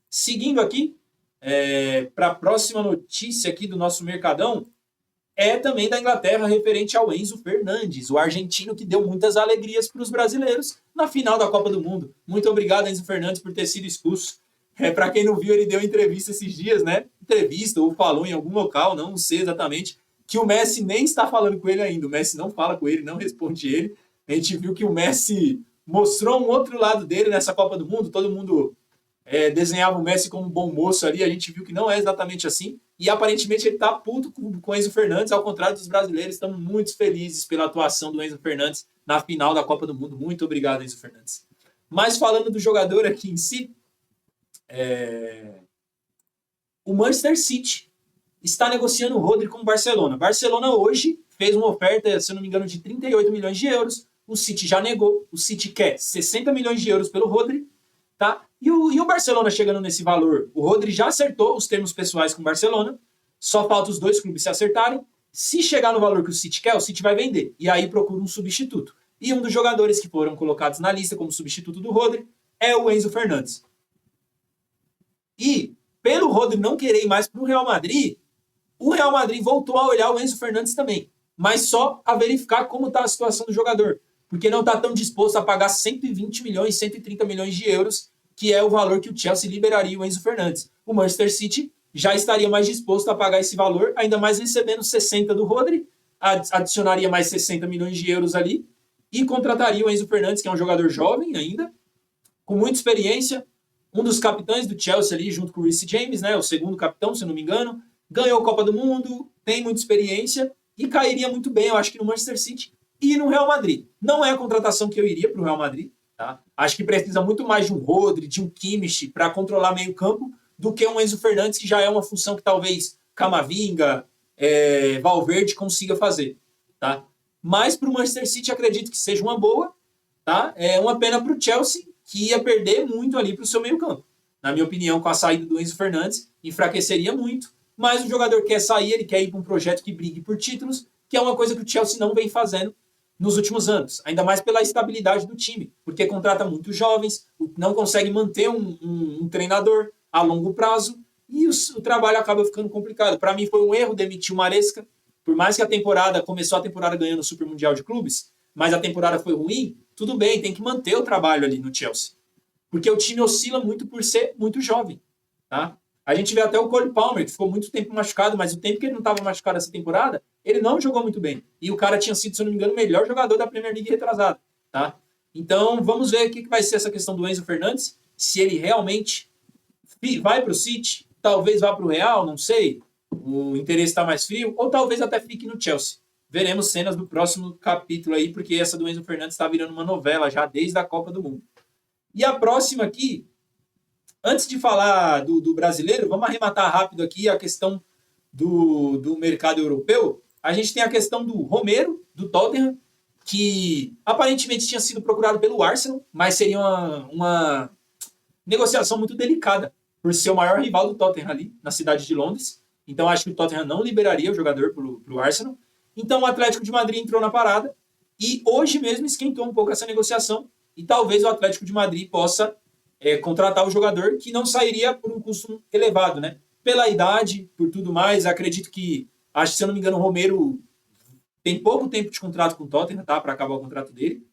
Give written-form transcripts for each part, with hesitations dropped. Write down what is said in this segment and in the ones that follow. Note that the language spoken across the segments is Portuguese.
Seguindo aqui, para a próxima notícia aqui do nosso Mercadão, é também da Inglaterra, referente ao Enzo Fernandes, o argentino que deu muitas alegrias para os brasileiros na final da Copa do Mundo. Muito obrigado, Enzo Fernandes, por ter sido expulso. Para quem não viu, ele deu entrevista esses dias, né? Entrevista ou falou em algum local, não sei exatamente, que o Messi nem está falando com ele ainda. O Messi não fala com ele, não responde ele. A gente viu que o Messi mostrou um outro lado dele nessa Copa do Mundo. Todo mundo desenhava o Messi como um bom moço ali. A gente viu que não é exatamente assim. E aparentemente ele está puto com o Enzo Fernandes, ao contrário dos brasileiros. Estamos muito felizes pela atuação do Enzo Fernandes na final da Copa do Mundo. Muito obrigado, Enzo Fernandes. Mas falando do jogador aqui em si, o Manchester City está negociando o Rodri com o Barcelona. Barcelona hoje fez uma oferta, se eu não me engano, de 38 milhões de euros. O City já negou. O City quer 60 milhões de euros pelo Rodri. Tá? E o Barcelona chegando nesse valor, o Rodri já acertou os termos pessoais com o Barcelona, só falta os dois clubes se acertarem. Se chegar no valor que o City quer, o City vai vender, e aí procura um substituto. E um dos jogadores que foram colocados na lista como substituto do Rodri é o Enzo Fernandes. E, pelo Rodri não querer ir mais para o Real Madrid, o Real Madrid voltou a olhar o Enzo Fernandes também, mas só a verificar como está a situação do jogador, porque não está tão disposto a pagar 120 milhões, 130 milhões de euros, que é o valor que o Chelsea liberaria o Enzo Fernandes. O Manchester City já estaria mais disposto a pagar esse valor, ainda mais recebendo 60 do Rodri, adicionaria mais 60 milhões de euros ali, e contrataria o Enzo Fernandes, que é um jogador jovem ainda, com muita experiência, um dos capitães do Chelsea ali, junto com o Reece James, né, o segundo capitão, se eu não me engano, ganhou a Copa do Mundo, tem muita experiência, e cairia muito bem, eu acho que no Manchester City e no Real Madrid. Não é a contratação que eu iria para o Real Madrid, tá? Acho que precisa muito mais de um Rodri, de um Kimmich para controlar meio campo do que um Enzo Fernandes, que já é uma função que talvez Camavinga, Valverde consiga fazer. Tá? Mas para o Manchester City acredito que seja uma boa. Tá? É uma pena para o Chelsea, que ia perder muito ali para o seu meio campo. Na minha opinião, com a saída do Enzo Fernandes, enfraqueceria muito. Mas o jogador quer sair, ele quer ir para um projeto que brigue por títulos, que é uma coisa que o Chelsea não vem fazendo nos últimos anos, ainda mais pela estabilidade do time, porque contrata muitos jovens, não consegue manter um treinador a longo prazo e o trabalho acaba ficando complicado. Para mim foi um erro demitir o Maresca, por mais que começou a temporada ganhando o Super Mundial de Clubes, mas a temporada foi ruim, tudo bem, tem que manter o trabalho ali no Chelsea, porque o time oscila muito por ser muito jovem. Tá? A gente vê até o Cole Palmer, que ficou muito tempo machucado, mas o tempo que ele não estava machucado essa temporada, ele não jogou muito bem. E o cara tinha sido, se eu não me engano, o melhor jogador da Premier League retrasado. Tá? Então, vamos ver o que vai ser essa questão do Enzo Fernandes, se ele realmente vai para o City, talvez vá para o Real, não sei, o interesse está mais frio, ou talvez até fique no Chelsea. Veremos cenas do próximo capítulo aí, porque essa do Enzo Fernandes está virando uma novela já desde a Copa do Mundo. E a próxima aqui, antes de falar do brasileiro, vamos arrematar rápido aqui a questão do mercado europeu. A gente tem a questão do Romero, do Tottenham, que aparentemente tinha sido procurado pelo Arsenal, mas seria uma negociação muito delicada, por ser o maior rival do Tottenham ali, na cidade de Londres. Então acho que o Tottenham não liberaria o jogador para o Arsenal. Então o Atlético de Madrid entrou na parada, e hoje mesmo esquentou um pouco essa negociação, e talvez o Atlético de Madrid possa contratar o jogador, que não sairia por um custo elevado, né? Pela idade, por tudo mais, acredito que, acho que se eu não me engano, o Romero tem pouco tempo de contrato com o Tottenham, tá? Para acabar o contrato dele,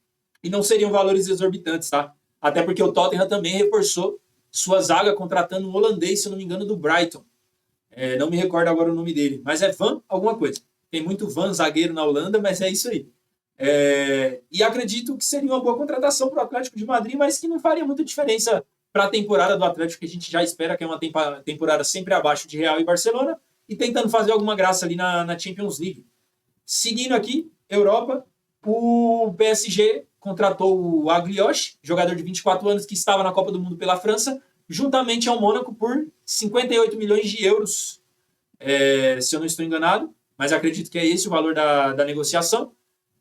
e não seriam valores exorbitantes, tá? Até porque o Tottenham também reforçou sua zaga contratando um holandês, se eu não me engano, do Brighton. Não me recordo agora o nome dele, mas é Van alguma coisa. Tem muito Van zagueiro na Holanda, mas é isso aí. E acredito que seria uma boa contratação para o Atlético de Madrid, mas que não faria muita diferença para a temporada do Atlético, que a gente já espera, que é uma temporada sempre abaixo de Real e Barcelona, e tentando fazer alguma graça ali na Champions League. Seguindo aqui, Europa, o PSG contratou o Aglioche, jogador de 24 anos que estava na Copa do Mundo pela França, juntamente ao Mônaco por 58 milhões de euros, se eu não estou enganado, mas acredito que é esse o valor da negociação.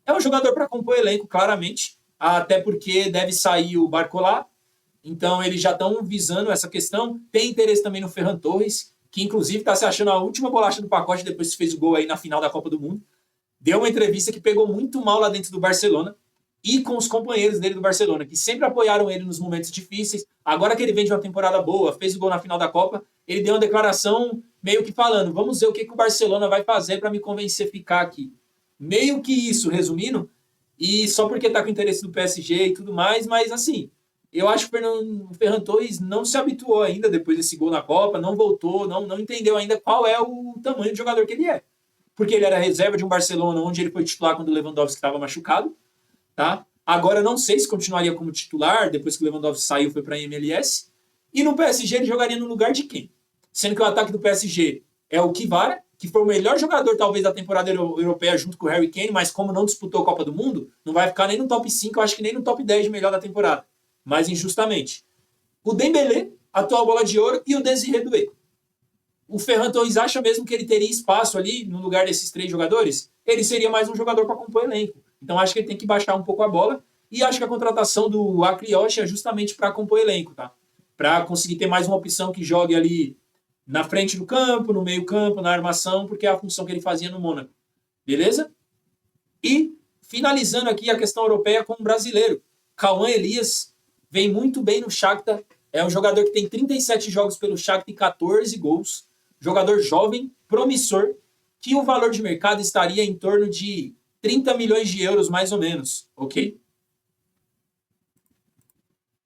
É um jogador para compor elenco, claramente, até porque deve sair o Barcola, então eles já estão visando essa questão. Tem interesse também no Ferran Torres, que inclusive está se achando a última bolacha do pacote depois que fez o gol aí na final da Copa do Mundo. Deu uma entrevista que pegou muito mal lá dentro do Barcelona, e com os companheiros dele do Barcelona, que sempre apoiaram ele nos momentos difíceis. Agora que ele vem de uma temporada boa, fez o gol na final da Copa, ele deu uma declaração meio que falando, vamos ver o que o Barcelona vai fazer para me convencer a ficar aqui. Meio que isso, resumindo, e só porque tá com interesse do PSG e tudo mais, mas assim, eu acho que o Ferran Torres não se habituou ainda depois desse gol na Copa, não voltou, não entendeu ainda qual é o tamanho de jogador que ele é. Porque ele era reserva de um Barcelona, onde ele foi titular quando o Lewandowski estava machucado, tá? Agora não sei se continuaria como titular, depois que o Lewandowski saiu foi para a MLS. E no PSG ele jogaria no lugar de quem? Sendo que o ataque do PSG é o Kvara, que foi o melhor jogador talvez da temporada europeia junto com o Harry Kane, mas como não disputou a Copa do Mundo, não vai ficar nem no top 5, eu acho que nem no top 10 de melhor da temporada. Mas injustamente. O Dembélé, atual bola de ouro, e o Desiré Doué. O Ferran Torres acha mesmo que ele teria espaço ali no lugar desses 3 jogadores? Ele seria mais um jogador para compor elenco. Então acho que ele tem que baixar um pouco a bola e acho que a contratação do Akriosh é justamente para compor elenco, tá? Para conseguir ter mais uma opção que jogue ali na frente do campo, no meio campo, na armação, porque é a função que ele fazia no Mônaco. Beleza? E finalizando aqui a questão europeia com o brasileiro. Cauã Elias vem muito bem no Shakhtar. É um jogador que tem 37 jogos pelo Shakhtar e 14 gols. Jogador jovem, promissor, que o valor de mercado estaria em torno de 30 milhões de euros, mais ou menos, ok?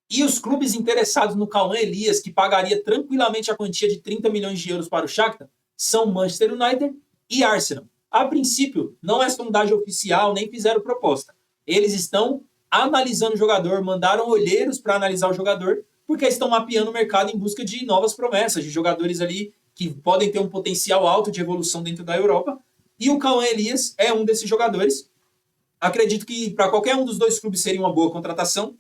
E os clubes interessados no Cauã Elias, que pagaria tranquilamente a quantia de 30 milhões de euros para o Shakhtar, são Manchester United e Arsenal. A princípio, não é sondagem oficial, nem fizeram proposta. Eles estão analisando o jogador, mandaram olheiros para analisar o jogador, porque estão mapeando o mercado em busca de novas promessas, de jogadores ali que podem ter um potencial alto de evolução dentro da Europa. E o Cauã Elias é um desses jogadores. Acredito que para qualquer um dos 2 clubes seria uma boa contratação.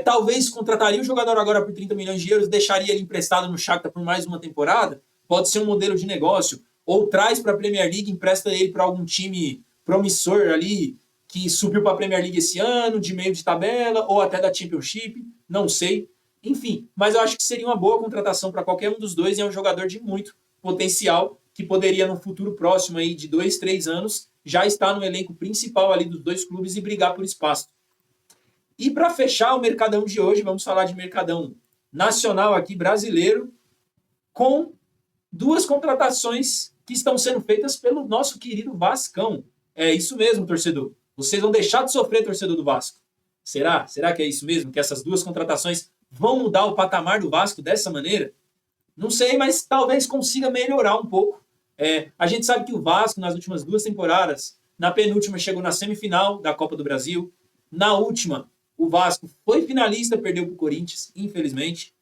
Talvez contrataria o jogador agora por 30 milhões de euros, deixaria ele emprestado no Shakhtar por mais uma temporada. Pode ser um modelo de negócio. Ou traz para a Premier League, empresta ele para algum time promissor ali, que subiu para a Premier League esse ano, de meio de tabela, ou até da Championship, não sei. Enfim, mas eu acho que seria uma boa contratação para qualquer um dos 2 e é um jogador de muito potencial que poderia no futuro próximo aí de 2, 3 anos já estar no elenco principal ali dos 2 clubes e brigar por espaço. E para fechar o Mercadão de hoje, vamos falar de Mercadão nacional aqui brasileiro, com 2 contratações que estão sendo feitas pelo nosso querido Vascão. É isso mesmo, torcedor. Vocês vão deixar de sofrer, torcedor do Vasco. Será? Será que é isso mesmo? Que essas 2 contratações vão mudar o patamar do Vasco dessa maneira? Não sei, mas talvez consiga melhorar um pouco. A gente sabe que o Vasco, nas últimas 2 temporadas, na penúltima chegou na semifinal da Copa do Brasil. Na última, o Vasco foi finalista, perdeu para o Corinthians, infelizmente.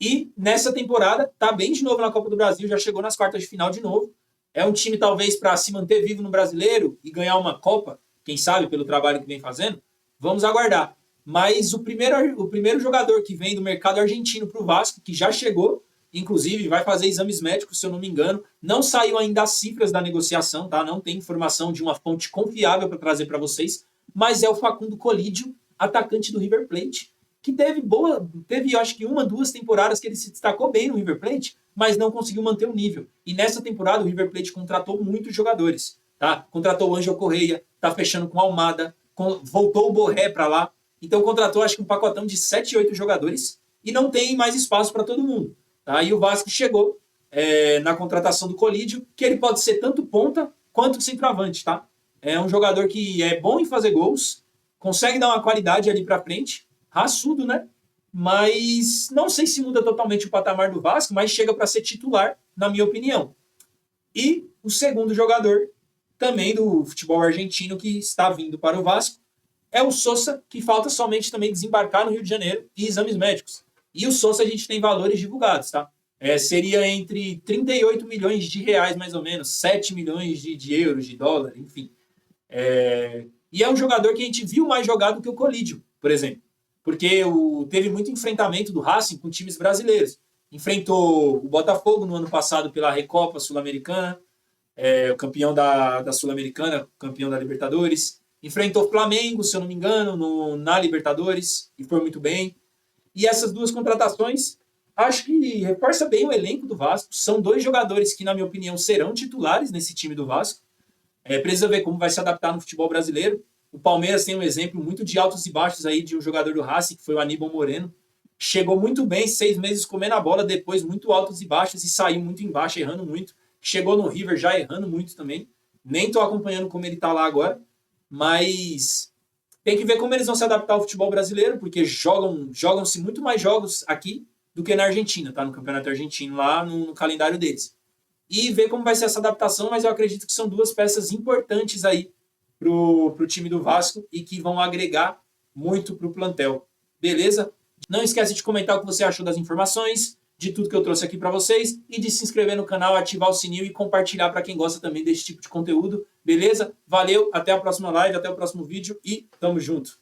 E nessa temporada, tá bem de novo na Copa do Brasil, já chegou nas quartas de final de novo. É um time, talvez, para se manter vivo no Brasileiro e ganhar uma Copa, quem sabe, pelo trabalho que vem fazendo. Vamos aguardar. Mas o primeiro jogador que vem do mercado argentino para o Vasco, que já chegou, inclusive vai fazer exames médicos, se eu não me engano, não saiu ainda as cifras da negociação, tá? Não tem informação de uma fonte confiável para trazer para vocês, mas é o Facundo Colídio, atacante do River Plate, que teve acho que 1, 2 temporadas que ele se destacou bem no River Plate, mas não conseguiu manter o nível. E nessa temporada o River Plate contratou muitos jogadores, tá? Contratou o Ângel Correia, tá fechando com a Almada, voltou o Borré para lá. Então contratou acho que um pacotão de 7, 8 jogadores e não tem mais espaço para todo mundo. Tá? E o Vasco chegou na contratação do Colídio, que ele pode ser tanto ponta quanto centroavante. Tá? É um jogador que é bom em fazer gols, consegue dar uma qualidade ali para frente, raçudo, né? Mas não sei se muda totalmente o patamar do Vasco, mas chega para ser titular, na minha opinião. E o segundo jogador, também do futebol argentino, que está vindo para o Vasco, é o Sosa, que falta somente também desembarcar no Rio de Janeiro e exames médicos. E o Sosa a gente tem valores divulgados, tá? Seria entre 38 milhões de reais, mais ou menos, 7 milhões de euros, de dólar, enfim. E é um jogador que a gente viu mais jogado que o Colídio, por exemplo. Porque teve muito enfrentamento do Racing com times brasileiros. Enfrentou o Botafogo no ano passado pela Recopa Sul-Americana, o campeão da Sul-Americana, campeão da Libertadores. Enfrentou o Flamengo, se eu não me engano, na Libertadores, e foi muito bem. E essas 2 contratações, acho que reforça bem o elenco do Vasco. São 2 jogadores que, na minha opinião, serão titulares nesse time do Vasco. Precisa ver como vai se adaptar no futebol brasileiro. O Palmeiras tem um exemplo muito de altos e baixos aí de um jogador do Racing, que foi o Aníbal Moreno. Chegou muito bem, 6 meses comendo a bola, depois muito altos e baixos e saiu muito embaixo, errando muito. Chegou no River já errando muito também. Nem tô acompanhando como ele tá lá agora, mas tem que ver como eles vão se adaptar ao futebol brasileiro, porque jogam-se muito mais jogos aqui do que na Argentina, tá? No Campeonato Argentino, lá no calendário deles. E ver como vai ser essa adaptação, mas eu acredito que são duas peças importantes aí pro time do Vasco e que vão agregar muito pro plantel. Beleza? Não esquece de comentar o que você achou das informações, de tudo que eu trouxe aqui para vocês e de se inscrever no canal, ativar o sininho e compartilhar para quem gosta também desse tipo de conteúdo. Beleza? Valeu, até a próxima live, até o próximo vídeo e tamo junto.